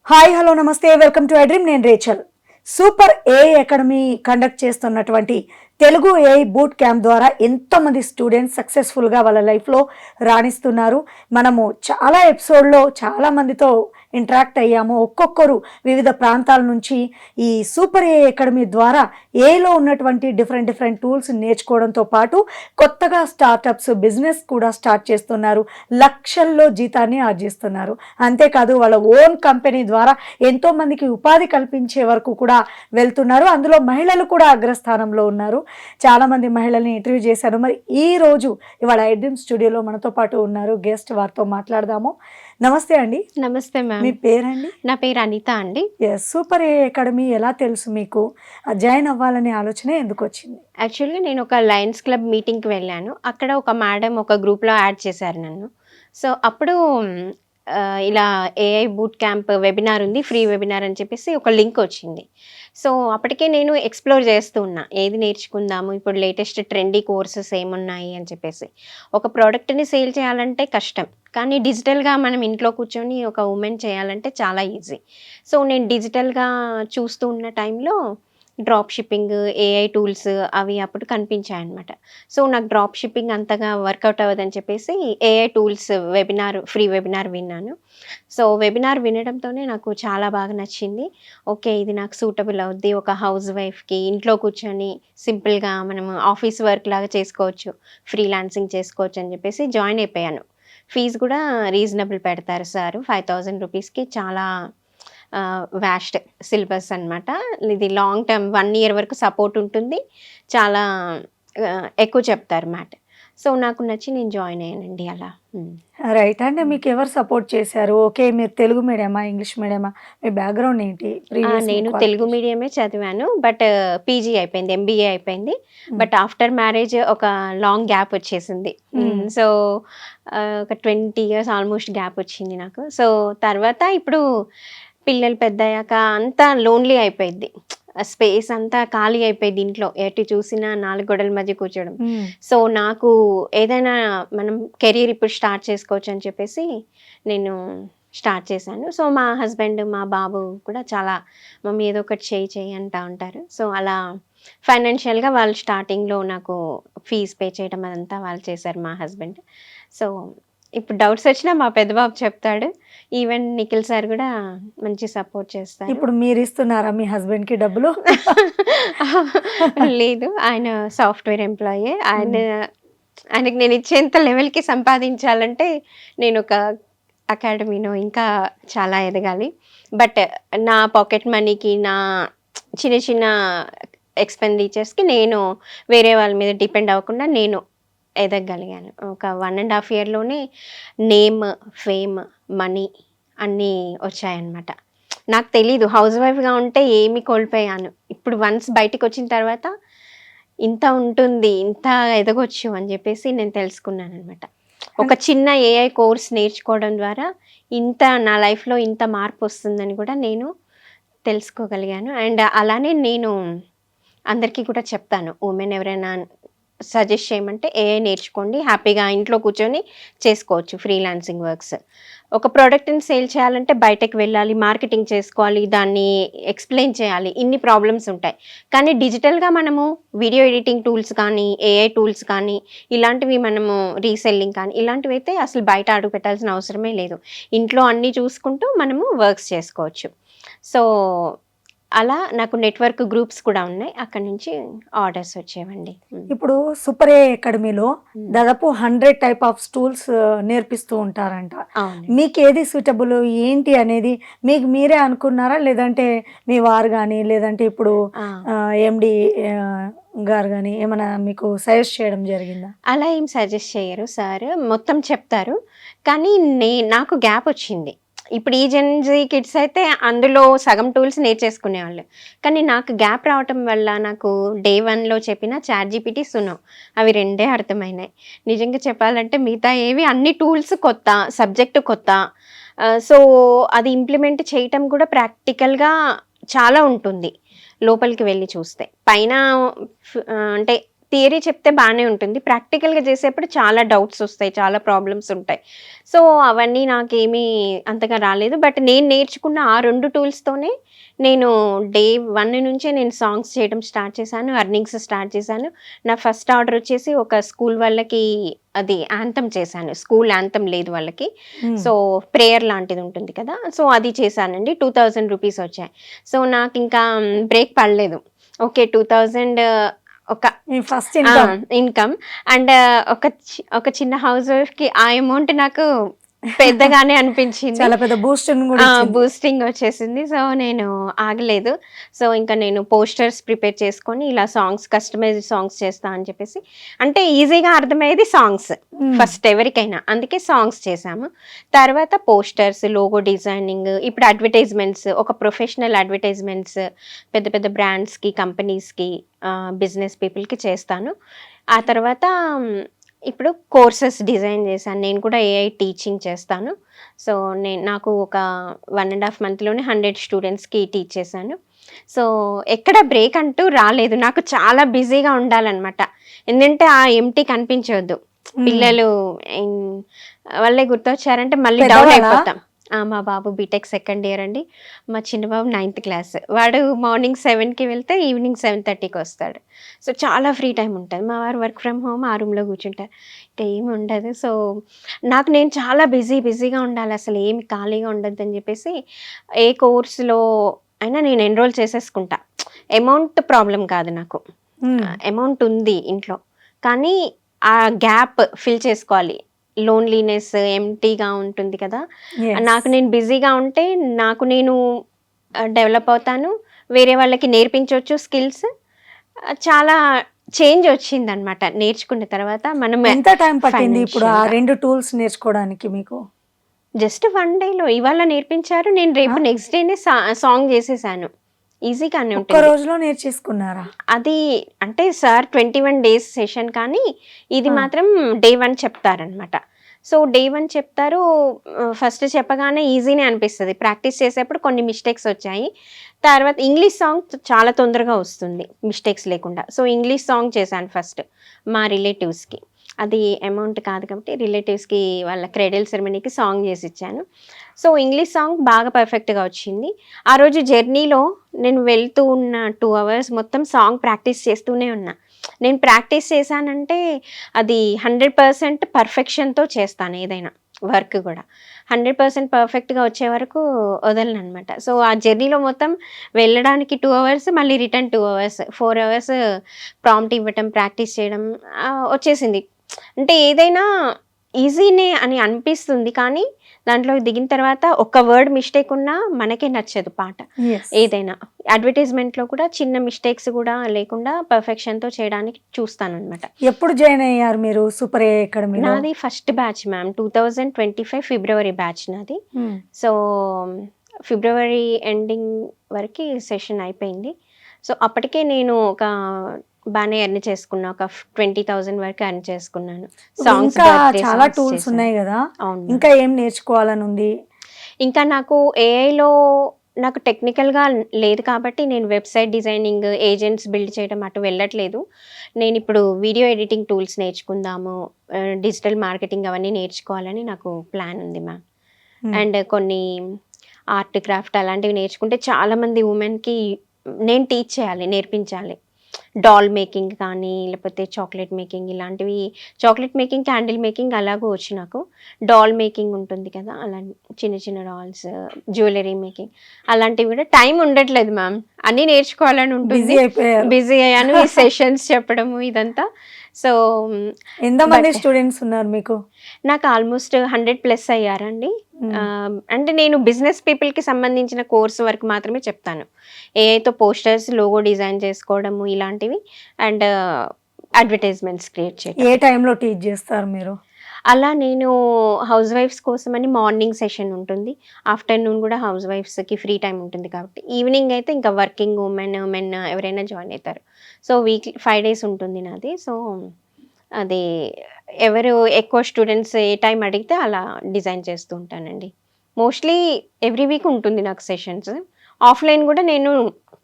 Hi hello నమస్తే welcome to iDream. నేను Rachel. Super AI academy conduct చేస్తున్నటువంటి తెలుగు ఏఐ బూట్ క్యాంప్ ద్వారా ఎంతోమంది స్టూడెంట్స్ సక్సెస్ఫుల్గా వాళ్ళ లైఫ్లో రాణిస్తున్నారు. మనము చాలా ఎపిసోడ్లో చాలామందితో ఇంటరాక్ట్ అయ్యాము. ఒక్కొక్కరు వివిధ ప్రాంతాల నుంచి ఈ సూపర్ ఏఐ అకాడమీ ద్వారా ఏఐలో ఉన్నటువంటి డిఫరెంట్ టూల్స్ నేర్చుకోవడంతో పాటు కొత్తగా స్టార్టప్స్ బిజినెస్ కూడా స్టార్ట్ చేస్తున్నారు. లక్షల్లో జీతాన్ని ఆర్జిస్తున్నారు. అంతేకాదు వాళ్ళ ఓన్ కంపెనీ ద్వారా ఎంతోమందికి ఉపాధి కల్పించే వరకు కూడా వెళ్తున్నారు. అందులో మహిళలు కూడా అగ్రస్థానంలో ఉన్నారు. చాలామంది మహిళల్ని ఇంటర్వ్యూ చేశాను. మరి ఈ రోజు ఇవాళ ఐడ్రీమ్ స్టూడియోలో మనతో పాటు ఉన్నారు గెస్ట్. వారితో మాట్లాడదాము. నమస్తే అండి. నమస్తే మ్యామ్. మీ పేరండి? నా పేరు అనిత అండి. సూపర్ ఏఐ అకాడమీ ఎలా తెలుసు మీకు? జాయిన్ అవ్వాలనే ఆలోచన ఎందుకు వచ్చింది? యాక్చువల్గా నేను ఒక లయన్స్ క్లబ్ మీటింగ్కి వెళ్ళాను. అక్కడ ఒక మేడం ఒక గ్రూప్లో యాడ్ చేశారు నన్ను. సో అప్పుడు ఇలా ఏఐ బూట్ క్యాంప్ వెబినార్ ఉంది, ఫ్రీ వెబినార్ అని చెప్పేసి ఒక లింక్ వచ్చింది. సో అప్పటికే నేను ఎక్స్ప్లోర్ చేస్తూ ఉన్నా, ఏది నేర్చుకుందాము, ఇప్పుడు లేటెస్ట్ ట్రెండీ కోర్సెస్ ఏమున్నాయి అని చెప్పేసి. ఒక ప్రోడక్ట్ని సేల్ చేయాలంటే కష్టం, కానీ డిజిటల్గా మనం ఇంట్లో కూర్చొని ఒక ఉమెన్ చేయాలంటే చాలా ఈజీ. సో నేను డిజిటల్గా చూస్తూ ఉన్న టైంలో డ్రాప్ షిప్పింగ్, ఏఐ టూల్స్ అవి అప్పుడు కనిపించాయి అనమాట. సో నాకు డ్రాప్ షిప్పింగ్ అంతగా వర్కౌట్ అవ్వదని చెప్పేసి AI tools webinar, free webinar విన్నాను. సో వెబినార్ వినడంతోనే నాకు చాలా బాగా నచ్చింది. ఓకే, ఇది నాకు సూటబుల్ అవుద్ది, ఒక హౌస్ వైఫ్కి ఇంట్లో కూర్చొని సింపుల్గా మనం ఆఫీస్ వర్క్ లాగా చేసుకోవచ్చు, ఫ్రీలాన్సింగ్ చేసుకోవచ్చు అని చెప్పేసి జాయిన్ అయిపోయాను. ఫీజు కూడా రీజనబుల్ పెడతారు సార్, 5000 రూపీస్కి. చాలా వ్యాస్ట్ సిలబస్ అనమాట. ఇది లాంగ్ టర్మ్ 1 year వరకు సపోర్ట్ ఉంటుంది. చాలా ఎక్కువ చెప్తారు మ్యాట్. సో నాకు నచ్చి నేను జాయిన్ అయ్యానండి అలా. రైట్. అంటే మీకు ఎవరు సపోర్ట్ చేశారు? ఓకే, మీరు తెలుగు మీడియమా, ఇంగ్లీష్ మీడియమా, మీ బ్యాక్గ్రౌండ్ ఏంటి? నేను తెలుగు మీడియమే చదివాను, బట్ పీజీ అయిపోయింది, ఎంబీఏ అయిపోయింది. బట్ ఆఫ్టర్ మ్యారేజ్ ఒక లాంగ్ గ్యాప్ వచ్చేసింది. సో ఒక 20 years ఆల్మోస్ట్ గ్యాప్ వచ్చింది నాకు. సో తర్వాత ఇప్పుడు పిల్లలు పెద్దయ్యాక అంతా లోన్లీ అయిపోయింది, స్పేస్ అంతా ఖాళీ అయిపోయింది ఇంట్లో, ఎటు చూసినా 4 గోడల మధ్య కూర్చోడం. సో నాకు ఏదైనా మనం కెరీర్ ఇప్పుడు స్టార్ట్ చేసుకోవచ్చు అని చెప్పేసి నేను స్టార్ట్ చేశాను. సో మా హస్బెండ్, మా బాబు కూడా చాలా, మమ్మీ ఏదో ఒకటి చేయి అంటూ ఉంటారు. సో అలా ఫైనాన్షియల్గా వాళ్ళు స్టార్టింగ్లో నాకు ఫీజు పే చేయడం అదంతా వాళ్ళు చేశారు, మా హస్బెండ్. సో ఇప్పుడు డౌట్స్ వచ్చినా మా పెద్ద బాబు చెప్తాడు. ఈవెన్ నిఖిల్ సార్ కూడా మంచి సపోర్ట్ చేస్తారు. ఇప్పుడు మీరు ఇస్తున్నారా మీ హస్బెండ్కి డబ్బులు? లేదు, ఆయన సాఫ్ట్వేర్ ఎంప్లాయీ. ఆయనకి నేను ఇచ్చేంత లెవెల్కి సంపాదించాలంటే నేను ఒక అకాడమీలో ఇంకా చాలా ఎదగాలి. బట్ నా పాకెట్ మనీకి, నా చిన్న ఎక్స్పెండిచర్స్కి నేను వేరే వాళ్ళ మీద డిపెండ్ అవ్వకుండా నేను ఎదగగలిగాను. ఒక 1.5 yearలోనే నేమ్, ఫేమ్, మనీ అన్నీ వచ్చాయన్నమాట. నాకు తెలీదు, హౌస్ వైఫ్గా ఉంటే ఏమి కోల్పోయాను. ఇప్పుడు వన్స్ బయటికి వచ్చిన తర్వాత ఇంత ఉంటుంది, ఇంత ఎదగొచ్చు అని చెప్పేసి నేను తెలుసుకున్నాను అనమాట. ఒక చిన్న ఏఐ కోర్స్ నేర్చుకోవడం ద్వారా ఇంత నా లైఫ్లో ఇంత మార్పు వస్తుందని కూడా నేను తెలుసుకోగలిగాను. అండ్ అలానే నేను అందరికీ కూడా చెప్తాను, ఉమెన్ ఎవరైనా సజెస్ట్ చేయమంటే ఏఐ నేర్చుకోండి, హ్యాపీగా ఇంట్లో కూర్చొని చేసుకోవచ్చు ఫ్రీలాన్సింగ్ వర్క్స్. ఒక ప్రోడక్ట్ని సేల్ చేయాలంటే బయటకు వెళ్ళాలి, మార్కెటింగ్ చేసుకోవాలి, దాన్ని ఎక్స్ప్లెయిన్ చేయాలి, ఇన్ని ప్రాబ్లమ్స్ ఉంటాయి. కానీ డిజిటల్గా మనము వీడియో ఎడిటింగ్ టూల్స్ కానీ, ఏఐ టూల్స్ కానీ, ఇలాంటివి మనము రీసెల్లింగ్ కానీ ఇలాంటివి అయితే అసలు బయట అడుగు పెట్టాల్సిన అవసరమే లేదు. ఇంట్లో అన్నీ చూసుకుంటూ మనము వర్క్స్ చేసుకోవచ్చు. సో అలా నాకు నెట్వర్క్ గ్రూప్స్ కూడా ఉన్నాయి, అక్కడ నుంచి ఆర్డర్స్ వచ్చేవండి. ఇప్పుడు సూపర్ ఏఐ అకాడమీలో దాదాపు 100 type ఆఫ్ టూల్స్ నేర్పిస్తూ ఉంటారంట. మీకు ఏది సూటబుల్ ఏంటి అనేది మీకు మీరే అనుకున్నారా, లేదంటే మీ వారు కానీ, లేదంటే ఇప్పుడు ఎండి గారు కానీ ఏమైనా మీకు సజెస్ట్ చేయడం జరిగిందా? అలా ఏం సజెస్ట్ చేయరు సార్, మొత్తం చెప్తారు. కానీ నాకు గ్యాప్ వచ్చింది. ఇప్పుడు ఈ జెన్జీ కిడ్స్ అయితే అందులో సగం టూల్స్ నేర్చేసుకునేవాళ్ళు. కానీ నాకు గ్యాప్ రావటం వల్ల నాకు day 1లో చెప్పిన ChatGPT, సునో అవి 2 అర్థమైనాయి. నిజంగా చెప్పాలంటే మిగతా ఏవి అన్ని టూల్స్ కొత్త, సబ్జెక్టు కొత్త. సో అది ఇంప్లిమెంట్ చేయటం కూడా ప్రాక్టికల్గా చాలా ఉంటుంది లోపలికి వెళ్ళి చూస్తే. పైన అంటే థియరీ చెప్తే బాగానే ఉంటుంది, ప్రాక్టికల్గా చేసేప్పుడు చాలా డౌట్స్ వస్తాయి, చాలా ప్రాబ్లమ్స్ ఉంటాయి. సో అవన్నీ నాకేమీ అంతగా రాలేదు. బట్ నేను నేర్చుకున్న ఆ 2 టూల్స్తోనే నేను డే 1 నుంచే నేను సాంగ్స్ చేయడం స్టార్ట్ చేశాను, అర్నింగ్స్ స్టార్ట్ చేశాను. నా ఫస్ట్ ఆర్డర్ వచ్చేసి ఒక స్కూల్ వాళ్ళకి అది యాంథమ్ చేశాను. స్కూల్ యాంథమ్ లేదు వాళ్ళకి. సో ప్రేయర్ లాంటిది ఉంటుంది కదా, సో అది చేశానండి. 2000 రూపీస్ వచ్చాయి. సో నాకు ఇంకా బ్రేక్ పడలేదు. ఓకే, 2000 ఒక ఫస్ట్ ఇన్కమ్. ఇన్కమ్ అండ్ ఒక చిన్న హౌస్ వైఫ్ కి ఆ అమౌంట్ నాకు పెద్దగానే అనిపించింది. చాలా పెద్ద బూస్టింగ్ కూడా ఇచ్చింది. బూస్టింగ్ వచ్చేసింది. సో నేను ఆగలేదు. సో ఇంకా నేను పోస్టర్స్ ప్రిపేర్ చేసుకొని ఇలా సాంగ్స్, కస్టమైజ్డ్ సాంగ్స్ చేస్తా అని చెప్పేసి, అంటే ఈజీగా అర్థమయ్యేది సాంగ్స్ ఫస్ట్ ఎవరికైనా, అందుకే సాంగ్స్ చేశాము. తర్వాత పోస్టర్స్, లోగో డిజైనింగ్, ఇప్పుడు అడ్వర్టైజ్మెంట్స్, ఒక ప్రొఫెషనల్ అడ్వర్టైజ్మెంట్స్ పెద్ద పెద్ద బ్రాండ్స్కి, కంపెనీస్కి, బిజినెస్ పీపుల్కి చేస్తాను. ఆ తర్వాత ఇప్పుడు కోర్సెస్ డిజైన్ చేశాను. నేను కూడా ఏఐ టీచింగ్ చేస్తాను. సో నాకు ఒక 1.5 మంత్లోనే 100 స్టూడెంట్స్కి టీచ్ చేశాను. సో ఎక్కడ బ్రేక్ అంటూ రాలేదు. నాకు చాలా బిజీగా ఉండాలన్నమాట. ఎందుకంటే ఆ ఎంటీ కనిపించవద్దు. పిల్లలు వాళ్ళే గుర్తొచ్చారంటే మళ్ళీ డౌన్ అయిపోతాం. మా బాబు బీటెక్ సెకండ్ ఇయర్ అండి. మా చిన్న బాబు 9th క్లాస్. వాడు మార్నింగ్ 7కి వెళ్తే ఈవినింగ్ 7:30కి వస్తాడు. సో చాలా ఫ్రీ టైం ఉంటుంది. మా వారు వర్క్ ఫ్రమ్ హోమ్, ఆ రూమ్లో కూర్చుంటారు, ఇంకా ఏమి ఉండదు. సో నేను చాలా బిజీగా ఉండాలి, అసలు ఏమి ఖాళీగా ఉండద్దు అని చెప్పేసి ఏ కోర్సులో అయినా నేను ఎన్రోల్ చేసేసుకుంటా. అమౌంట్ ప్రాబ్లం కాదు నాకు, అమౌంట్ ఉంది ఇంట్లో, కానీ ఆ గ్యాప్ ఫిల్ చేసుకోవాలి. లోన్లీనెస్, ఎంటీగా ఉంటుంది కదా, నాకు నేను బిజీగా ఉంటే నాకు నేను డెవలప్ అవుతాను, వేరే వాళ్ళకి నేర్పించవచ్చు స్కిల్స్. చాలా చేంజ్ వచ్చిందనమాట నేర్చుకున్న తర్వాత. మనం ఎంత టైం పట్టింది ఇప్పుడు ఆ 2 టూల్స్ నేర్చుకోవడానికి మీకు? జస్ట్ 1 డేలో ఇవాళ నేర్పించారు, నేను రేపు నెక్స్ట్ డేనే సాంగ్ చేసేసాను. ఈజీగానే ఒక్క ఉంటుంది. రోజులో నేర్చేసుకున్నారా? అది అంటే సార్ 21 డేస్ సెషన్, కానీ ఇది మాత్రం డే 1 చెప్తారనమాట. సో డే 1 చెప్తారు. ఫస్ట్ చెప్పగానే ఈజీనే అనిపిస్తుంది, ప్రాక్టీస్ చేసేప్పుడు కొన్ని మిస్టేక్స్ వచ్చాయి. తర్వాత ఇంగ్లీష్ సాంగ్ చాలా తొందరగా వస్తుంది మిస్టేక్స్ లేకుండా. సో ఇంగ్లీష్ సాంగ్ చేశాను ఫస్ట్ మా రిలేటివ్స్కి. అది అమౌంట్ కాదు కాబట్టి రిలేటివ్స్కి వాళ్ళ క్రెడిల్ సెరమనీకి సాంగ్ చేసి ఇచ్చాను. సో ఇంగ్లీష్ సాంగ్ బాగా పర్ఫెక్ట్గా వచ్చింది. ఆ రోజు జర్నీలో నేను వెళ్తూ ఉన్న 2 hours మొత్తం సాంగ్ ప్రాక్టీస్ చేస్తూనే ఉన్నా. నేను ప్రాక్టీస్ చేశానంటే అది 100% పర్ఫెక్షన్తో చేస్తాను ఏదైనా వర్క్ కూడా. 100% పర్ఫెక్ట్గా వచ్చే వరకు వదలను అనమాట. సో ఆ జర్నీలో మొత్తం వెళ్ళడానికి 2 hours, మళ్ళీ రిటర్న్ 2 hours, 4 hours ప్రాంప్ట్ ఇవ్వటం, ప్రాక్టీస్ చేయడం వచ్చేసింది. అంటే ఏదైనా ఈజీనే అని అనిపిస్తుంది, కానీ దాంట్లో దిగిన తర్వాత ఒక్క వర్డ్ మిస్టేక్ ఉన్నా మనకే నచ్చదు పాట. ఏదైనా అడ్వర్టైజ్మెంట్లో కూడా చిన్న మిస్టేక్స్ కూడా లేకుండా పర్ఫెక్షన్తో చేయడానికి చూస్తాను అనమాట. ఎప్పుడు జాయిన్ అయ్యారు మీరు సూపర్ ఏఐ అకాడమీ? నాది ఫస్ట్ బ్యాచ్ మ్యామ్, 2025 ఫిబ్రవరి బ్యాచ్ నాది. సో ఫిబ్రవరి ఎండింగ్ వరకు సెషన్ అయిపోయింది. సో అప్పటికే నేను ఒక బాగానే ఎర్న్ చేసుకున్నా, ఒక 20,000 వరకు ఎర్న్ చేసుకున్నాను. సాంగ్స్ చాలా టూల్స్ ఉన్నాయి కదా, ఇంకా ఏం నేర్చుకోవాలని ఉంది? ఇంకా నాకు ఏఐలో నాకు టెక్నికల్గా లేదు కాబట్టి నేను వెబ్సైట్ డిజైనింగ్, ఏజెంట్స్ బిల్డ్ చేయడం అటు వెళ్ళట్లేదు. నేను ఇప్పుడు వీడియో ఎడిటింగ్ టూల్స్ నేర్చుకుందాము, డిజిటల్ మార్కెటింగ్ అవన్నీ నేర్చుకోవాలని నాకు ప్లాన్ ఉంది మ్యామ్. అండ్ కొన్ని ఆర్ట్, క్రాఫ్ట్ అలాంటివి నేర్చుకుంటే చాలామంది ఉమెన్కి నేను టీచ్ చేయాలి, నేర్పించాలి. డాల్ మేకింగ్ కానీ, లేకపోతే చాక్లెట్ మేకింగ్, ఇలాంటివి. చాక్లెట్ మేకింగ్, క్యాండిల్ మేకింగ్ అలాగూ వచ్చు నాకు. డాల్ మేకింగ్ ఉంటుంది కదా, అలా చిన్న చిన్న డాల్స్, జ్యువెలరీ మేకింగ్ అలాంటివి కూడా టైం ఉండట్లేదు మ్యామ్. అన్నీ నేర్చుకోవాలని ఉంటుంది, బిజీ అయ్యాను. ఈ సెషన్స్ చెప్పడము ఇదంతా. సో ఎంతమంది స్టూడెంట్స్ ఉన్నారు మీకు? నాకు ఆల్మోస్ట్ 100+ అయ్యారండి. అంటే నేను బిజినెస్ పీపుల్కి సంబంధించిన కోర్సు వరకు మాత్రమే చెప్తాను. ఏఐతో పోస్టర్స్, లోగో డిజైన్ చేసుకోవడము ఇలాంటివి, అండ్ అడ్వర్టైజ్మెంట్స్ క్రియేట్ చేయడం. ఏ టైంలో టీచ్ చేస్తారు మీరు? అలా నేను హౌస్ వైఫ్స్ కోసమని మార్నింగ్ సెషన్ ఉంటుంది, ఆఫ్టర్నూన్ కూడా హౌస్ వైఫ్స్కి ఫ్రీ టైం ఉంటుంది కాబట్టి, ఈవినింగ్ అయితే ఇంకా వర్కింగ్ ఉమెన్, మెన్ ఎవరైనా జాయిన్ అవుతారు. సో వీక్లీ 5 days ఉంటుంది నాది. సో అది ఎవరు ఎక్కువ స్టూడెంట్స్ ఏ టైం అడిగితే అలా డిజైన్ చేస్తూ ఉంటానండి. మోస్ట్లీ ఎవ్రీ వీక్ ఉంటుంది నాకు సెషన్స్. ఆఫ్లైన్ కూడా నేను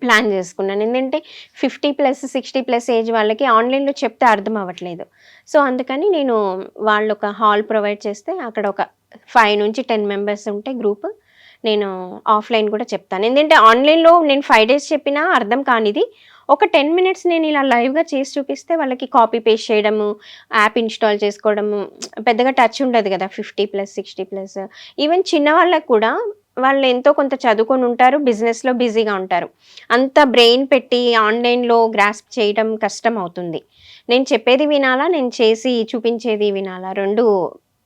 ప్లాన్ చేసుకున్నాను. ఏంటంటే 50+ 60+ ఏజ్ వాళ్ళకి ఆన్లైన్లో చెప్తే అర్థం అవ్వట్లేదు. సో అందుకని నేను వాళ్ళు ఒక హాల్ ప్రొవైడ్ చేస్తే అక్కడ ఒక 5 నుంచి 10 మెంబర్స్ ఉంటే గ్రూప్, నేను ఆఫ్లైన్ కూడా చెప్తాను. ఏంటంటే ఆన్లైన్లో నేను 5 డేస్ చెప్పినా అర్థం కానిది ఒక 10 మినిట్స్ నేను ఇలా లైవ్గా చేసి చూపిస్తే వాళ్ళకి కాపీ పేస్ట్ చేయడము, యాప్ ఇన్స్టాల్ చేసుకోవడము పెద్దగా టచ్ ఉండదు కదా. 50+ 60+ ఈవెన్ చిన్నవాళ్ళకు కూడా వాళ్ళు ఎంతో కొంత చదువుకొని ఉంటారు, బిజినెస్లో బిజీగా ఉంటారు. అంత బ్రెయిన్ పెట్టి ఆన్లైన్లో గ్రాస్ప్ చేయడం కష్టం అవుతుంది. నేను చెప్పేది వినాలా, నేను చేసి చూపించేది వినాలా, రెండు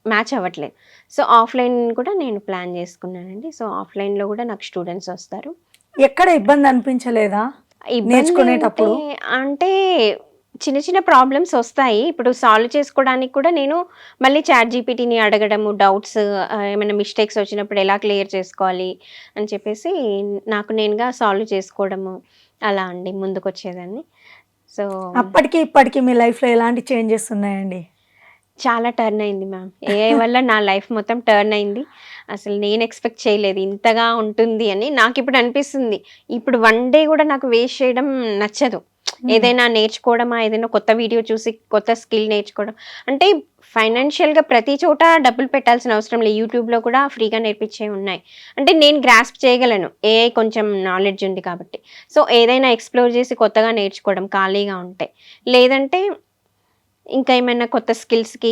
మ్యాచ్ అవ్వట్లేదు. సో ఆఫ్లైన్ కూడా నేను ప్లాన్ చేసుకున్నానండి. సో ఆఫ్లైన్లో కూడా నాకు స్టూడెంట్స్ వస్తారు. ఎక్కడ ఇబ్బంది అనిపించలేదా ఇబ్బంది నేర్చుకునేటప్పుడు? అంటే చిన్న చిన్న ప్రాబ్లమ్స్ వస్తాయి. ఇప్పుడు సాల్వ్ చేసుకోవడానికి కూడా నేను మళ్ళీ చాట్‌జీపీటీని అడగడము, డౌట్స్ ఏమైనా మిస్టేక్స్ వచ్చినప్పుడు ఎలా క్లియర్ చేసుకోవాలి అని చెప్పేసి నాకు నేనుగా సాల్వ్ చేసుకోవడము అలా అండి ముందుకొచ్చేదాన్ని. సో అప్పటికి ఇప్పటికి మీ లైఫ్‌లో ఎలాంటి చేంజెస్ ఉన్నాయండి? చాలా టర్న్ అయింది మ్యామ్. ఏఐ వల్ల నా లైఫ్ మొత్తం టర్న్ అయింది. అసలు నేను ఎక్స్‌పెక్ట్ చేయలేదు ఇంతగా ఉంటుంది అని. నాకిప్పుడు అనిపిస్తుంది. ఇప్పుడు 1 డే కూడా నాకు వేస్ట్ చేయడం నచ్చదు. ఏదైనా నేర్చుకోవడమా, ఏదైనా కొత్త వీడియో చూసి కొత్త స్కిల్ నేర్చుకోవడం. అంటే ఫైనాన్షియల్‌గా ప్రతి చోట డబ్బులు పెట్టాల్సిన అవసరం లేదు. యూట్యూబ్‌లో కూడా ఫ్రీగా నేర్పించేవి ఉన్నాయి. అంటే నేను గ్రాస్ప్ చేయగలను. ఏఐ కొంచెం నాలెడ్జ్ ఉంది కాబట్టి. సో ఏదైనా ఎక్స్‌ప్లోర్ చేసి కొత్తగా నేర్చుకోవడం ఖాళీగా ఉంటే. లేదంటే ఇంకా ఏమైనా కొత్త స్కిల్స్‌కి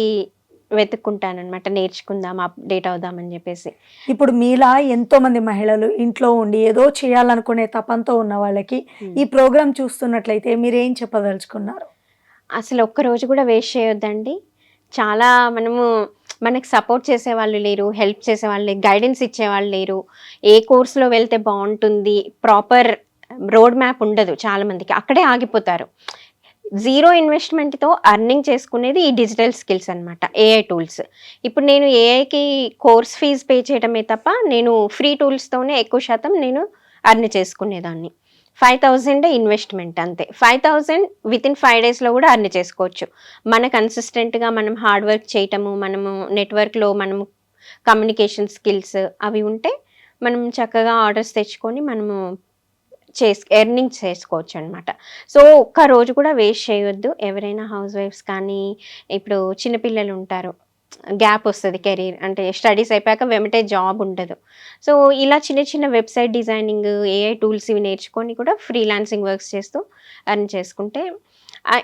వెతుక్కుంటాననమాట. నేర్చుకుందాం, అప్‌డేట్ అవుదామని జెప్పేసి. ఇప్పుడు మీలా ఎంతోమంది మహిళలు ఇంట్లో ఉండి ఏదో చేయాలనుకునే తపంతో ఉన్న వాళ్ళకి ఈ ప్రోగ్రామ్ చూస్తున్నట్లయితే మీరేం చెప్పదలుచుకున్నారు? అసలు ఒక్క రోజు కూడా వేస్ట్ చేయొద్దండి. చాలా మనకి సపోర్ట్ చేసేవాళ్ళు లేరు, హెల్ప్ చేసేవాళ్ళు లేరు, గైడెన్స్ ఇచ్చేవాళ్ళు లేరు. ఏ కోర్స్‌లో వెళ్తే బావుంటుంది, ప్రాపర్ రోడ్ మ్యాప్ ఉండదు చాలా మందికి. అక్కడే ఆగిపోతారు. జీరో ఇన్వెస్ట్‌మెంట్‌తో ఎర్నింగ్ చేసుకునేది ఈ డిజిటల్ స్కిల్స్ అనమాట. AI tools. ఇప్పుడు నేను ఏఐకి కోర్స్ ఫీజ్ పే చేయడమే తప్ప, నేను ఫ్రీ టూల్స్‌తోనే ఎక్కువ శాతం నేను ఎర్న్ చేసుకునేదాన్ని. 5,000 ఇన్వెస్ట్‌మెంట్ అంతే. 5,000 వితిన్ 5 డేస్‌లో కూడా ఎర్న్ చేసుకోవచ్చు. మన కన్సిస్టెంట్‌గా మనం హార్డ్ వర్క్ చేయటము, మనము నెట్‌వర్క్‌లో మనము కమ్యూనికేషన్ స్కిల్స్ అవి ఉంటే, మనం చక్కగా ఆర్డర్స్ తెచ్చుకొని మనము ఎర్నింగ్ చేసుకోవచ్చనమాట. సో ఒక్క రోజు కూడా వేస్ట్ చేయొద్దు. ఎవరైనా హౌస్ వైఫ్స్ కానీ, ఇప్పుడు చిన్న పిల్లలు ఉంటారు. గ్యాప్ వస్తది కెరీర్. అంటే స్టడీస్ అయిపోయాక వెంబటే జాబ్ ఉండదు. సో ఇలా చిన్న చిన్న వెబ్‌సైట్ డిజైనింగ్, ఏఐ టూల్స్ ఇవి నేర్చుకొని కూడా ఫ్రీలాన్సింగ్ వర్క్స్ చేస్తూ ఎర్న్ చేసుకుంటే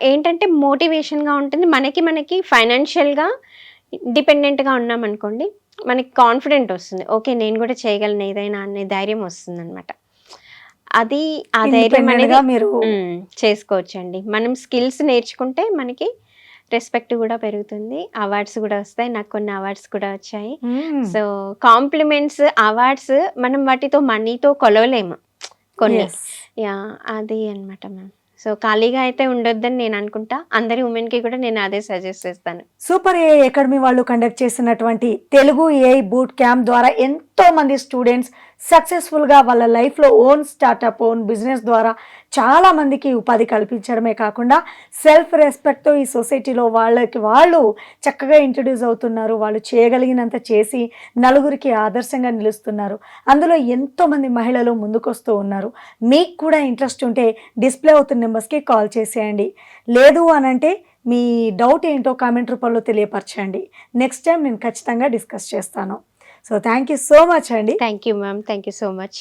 ఏంటంటే మోటివేషన్‌గా ఉంటుంది. మనకి ఫైనాన్షియల్‌గా డిపెండెంట్‌గా ఉన్నామనుకోండి, మనకి కాన్ఫిడెంట్ వస్తుంది. ఓకే, నేను కూడా చేయగలను ఏదైనా అనే ధైర్యం వస్తుందనమాట. అది ఆ ధైర్యం అనేది ఇండిపెండెంట్‌గా మీరు చేసుకోవచ్చండి. మనం స్కిల్స్ నేర్చుకుంటే మనకి రెస్పెక్ట్ కూడా పెరుగుతుంది. అవార్డ్స్ కూడా వస్తాయి. నాకు కొన్ని అవార్డ్స్ కూడా వచ్చాయి. హ్మ్. సో కాంప్లిమెంట్స్, అవార్డ్స్ మనం వాటితో మనీతో కొలవలేము కొన్ని. యెస్. యాహ్! అది అన్నమాట మ్యామ్. సో ఖాళీగా అయితే ఉండొద్దని నేను అనుకుంటా. అందరి వుమెన్‌కి కూడా నేను అదే సజెస్ట్ చేస్తాను. సూపర్ ఏఐ అకాడమీ వాళ్ళు కండక్ట్ చేసినటువంటి తెలుగు ఏఐ బూట్ క్యాంప్ ద్వారా ఎంతో మంది స్టూడెంట్స్ సక్సెస్ఫుల్గా వాళ్ళ లైఫ్లో ఓన్ స్టార్టప్, ఓన్ బిజినెస్ ద్వారా చాలా మందికి ఉపాధి కల్పించడమే కాకుండా సెల్ఫ్ రెస్పెక్ట్తో ఈ సొసైటీలో వాళ్ళకి వాళ్ళు చక్కగా ఇంట్రడ్యూస్ అవుతున్నారు. వాళ్ళు చేయగలిగినంత చేసి నలుగురికి ఆదర్శంగా నిలుస్తున్నారు. అందులో ఎంతోమంది మహిళలు ముందుకొస్తూ ఉన్నారు. మీకు కూడా ఇంట్రెస్ట్ ఉంటే డిస్ప్లే అవుతున్న నెంబర్స్కి కాల్ చేసేయండి. లేదు అనంటే మీ డౌట్ ఏంటో కామెంట్ రూపంలో తెలియపరచండి. నెక్స్ట్ టైం నేను ఖచ్చితంగా డిస్కస్ చేస్తాను. So thank you so much అండి. Thank you ma'am. Thank you so much.